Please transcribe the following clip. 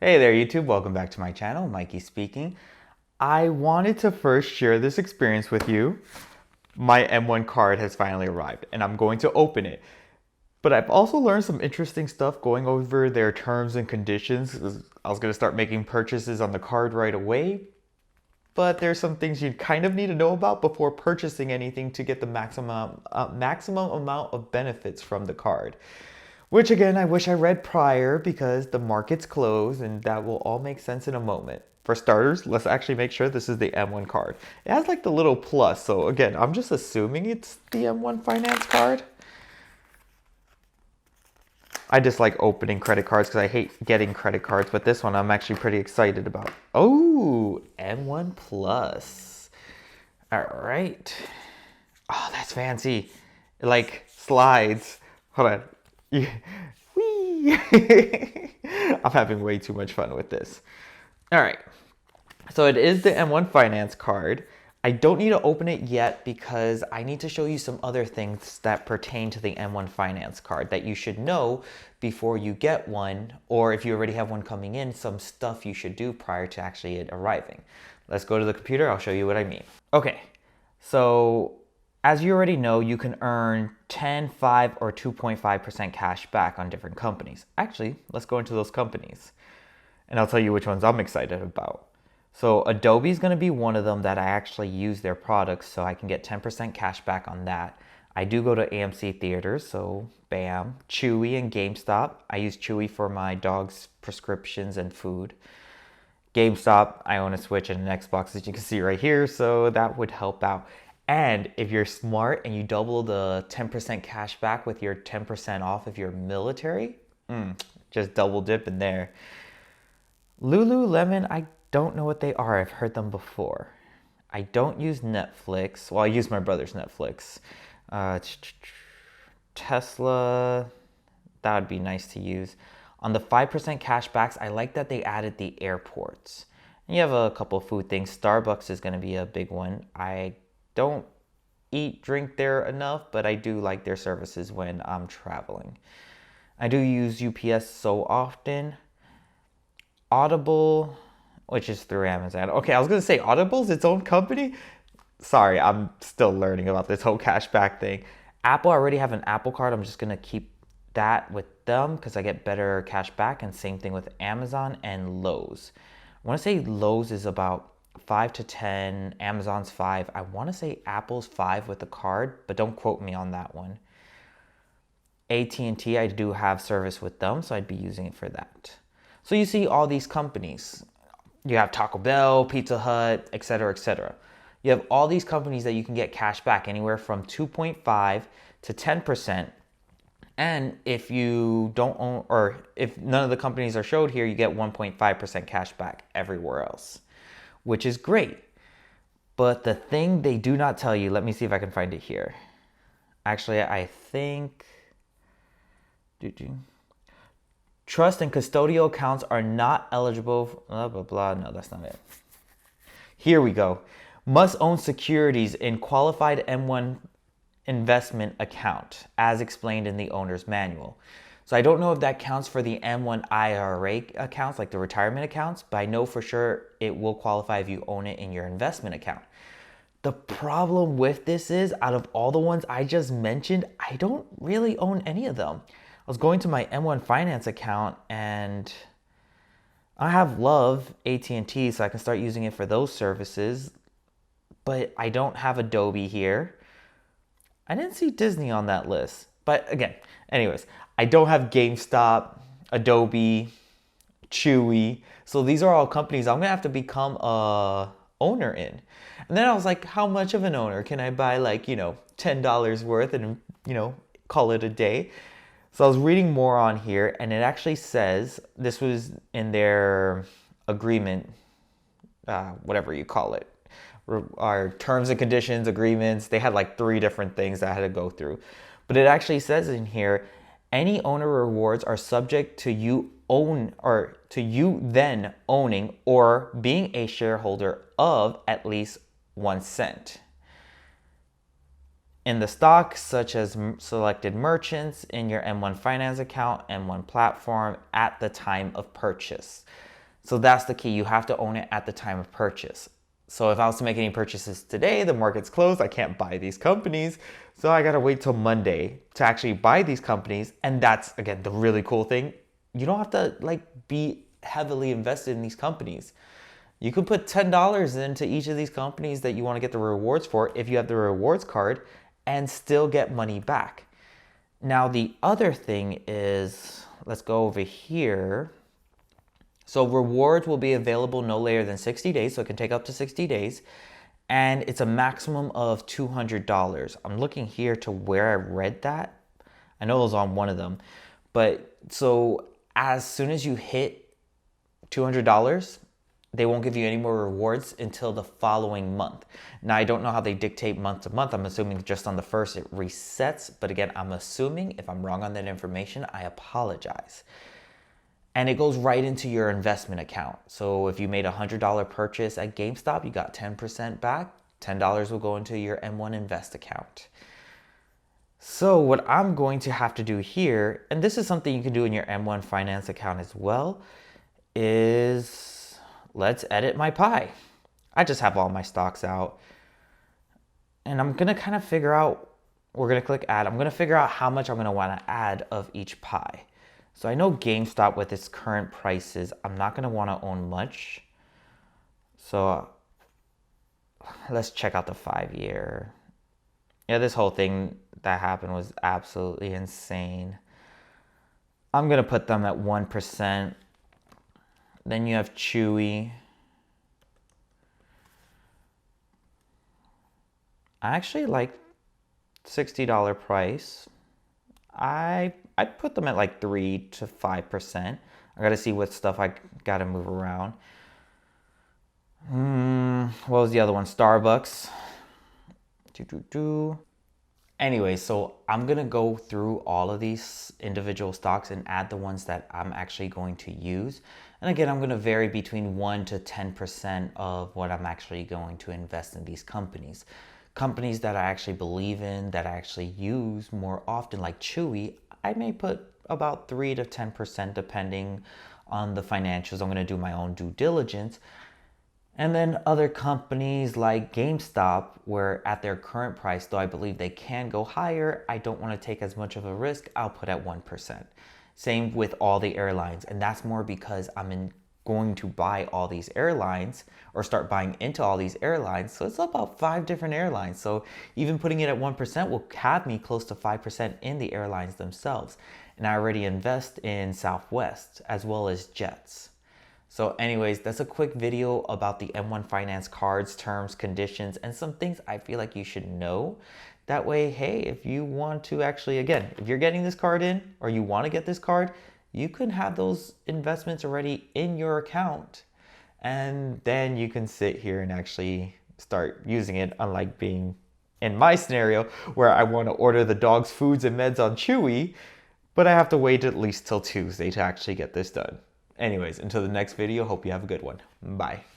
Hey there YouTube, welcome back to my channel, Mikey speaking. I wanted to first share this experience with you. My M1 card has finally arrived and I'm going to open it. But I've also learned some interesting stuff going over their terms and conditions. I was going to start making purchases on the card right away, but there's some things you kind of need to know about before purchasing anything to get the maximum amount of benefits from the card. Which again, I wish I read prior because the market's closed and that will all make sense in a moment. For starters, let's actually make sure this is the M1 card. It has like the little plus, so again, I'm just assuming it's the M1 Finance card. I dislike opening credit cards because I hate getting credit cards, but this one I'm actually pretty excited about. Oh, M1 Plus. All right. Oh, that's fancy. It like slides. Hold on. Whee! I'm having way too much fun with this. All right. So it is the M1 Finance card. I don't need to open it yet because I need to show you some other things that pertain to the M1 Finance card that you should know before you get one, or if you already have one coming in, some stuff you should do prior to actually it arriving. Let's go to the computer. I'll show you what I mean. Okay. So as you already know, you can earn 10, 5, or 2.5% cash back on different companies. Actually, let's go into those companies and I'll tell you which ones I'm excited about. So Adobe is going to be one of them that I actually use their products, so I can get 10% cash back on that. I do go to AMC theaters, so bam. Chewy and GameStop. I use Chewy for my dog's prescriptions and food. GameStop, I own a Switch and an Xbox, as you can see right here, so that would help out. And if you're smart and you double the 10% cash back with your 10% off if you're military, just double dip in there. Lululemon, I don't know what they are. I've heard them before. I don't use Netflix. Well, I use my brother's Netflix. Uh, Tesla, that would be nice to use. On the 5% cashbacks, I like that they added the airports. And you have a couple of food things. Starbucks is going to be a big one. I don't drink there enough, but I do like their services when I'm traveling. I do use UPS so often. Audible, which is through Amazon. Okay, I was going to say Audible's its own company. Sorry, I'm still learning about this whole cashback thing. Apple, I already have an Apple card. I'm just going to keep that with them because I get better cash back, and same thing with Amazon and Lowe's. I want to say Lowe's is about 5 to 10, Amazon's 5. I want to say Apple's 5 with the card, but don't quote me on that one. AT&T, I do have service with them, so I'd be using it for that. So you see all these companies. You have Taco Bell, Pizza Hut, etc., etc. You have all these companies that you can get cash back anywhere from 2.5 to 10%. And if you don't own, or if none of the companies are showed here, you get 1.5% cash back everywhere else, which is great. But the thing they do not tell you, let me see if I can find it here. Actually, I think trust and custodial accounts are not eligible, blah, blah, blah. No, that's not it. Here we go. Must own securities in qualified M1 investment account, as explained in the owner's manual. So I don't know if that counts for the M1 IRA accounts, like the retirement accounts, but I know for sure it will qualify if you own it in your investment account. The problem with this is, out of all the ones I just mentioned, I don't really own any of them. I was going to my M1 Finance account and I have Love AT&T, so I can start using it for those services, but I don't have Adobe here. I didn't see Disney on that list, but again, anyways, I don't have GameStop, Adobe, Chewy, so these are all companies I'm gonna have to become a owner in. And then I was like, how much of an owner? Can I buy like, $10 worth and, call it a day? So I was reading more on here, and it actually says, this was in their agreement, whatever you call it, our terms and conditions agreements. They had like 3 different things that I had to go through. But it actually says in here, any owner rewards are subject to you then owning or being a shareholder of at least 1 cent in the stock, such as selected merchants in your M1 Finance account, M1 platform at the time of purchase. So that's the key. You have to own it at the time of purchase. So if I was to make any purchases today, the market's closed, I can't buy these companies. So I gotta wait till Monday to actually buy these companies. And that's, again, the really cool thing. You don't have to be heavily invested in these companies. You can put $10 into each of these companies that you want to get the rewards for if you have the rewards card and still get money back. Now, the other thing is, let's go over here. So rewards will be available no later than 60 days, so it can take up to 60 days. And it's a maximum of $200. I'm looking here to where I read that. I know it was on one of them. But so as soon as you hit $200, they won't give you any more rewards until the following month. Now, I don't know how they dictate month to month. I'm assuming just on the first it resets. But again, I'm assuming. If I'm wrong on that information, I apologize. And it goes right into your investment account. So if you made a $100 purchase at GameStop, you got 10% back. $10 will go into your M1 Invest account. So what I'm going to have to do here, and this is something you can do in your M1 Finance account as well, is let's edit my pie. I just have all my stocks out. And I'm going to kind of figure out, we're going to click add. I'm going to figure out how much I'm going to want to add of each pie. So I know GameStop with its current prices, I'm not going to want to own much. So let's check out the 5-year. Yeah, this whole thing that happened was absolutely insane. I'm going to put them at 1%. Then you have Chewy. I actually like $60 price. I'd put them at like 3 to 5%. I gotta see what stuff I gotta move around. What was the other one? Starbucks. Anyway, so I'm gonna go through all of these individual stocks and add the ones that I'm actually going to use. And again, I'm gonna vary between 1 to 10% of what I'm actually going to invest in these companies. Companies that I actually believe in, that I actually use more often, like Chewy, I may put about 3 to 10% depending on the financials. I'm going to do my own due diligence. And then other companies like GameStop, where at their current price, though I believe they can go higher, I don't want to take as much of a risk. I'll put at 1%. Same with all the airlines. And that's more because going to buy all these airlines or start buying into all these airlines. So it's about 5 different airlines. So even putting it at 1% will have me close to 5% in the airlines themselves. And I already invest in Southwest as well as Jets. So anyways, that's a quick video about the M1 Finance cards, terms, conditions, and some things I feel like you should know. That way, hey, if you want to actually, again, if you're getting this card in or you want to get this card, you can have those investments already in your account. And then you can sit here and actually start using it, unlike being in my scenario where I want to order the dog's foods and meds on Chewy, but I have to wait at least till Tuesday to actually get this done. Anyways, until the next video, hope you have a good one. Bye.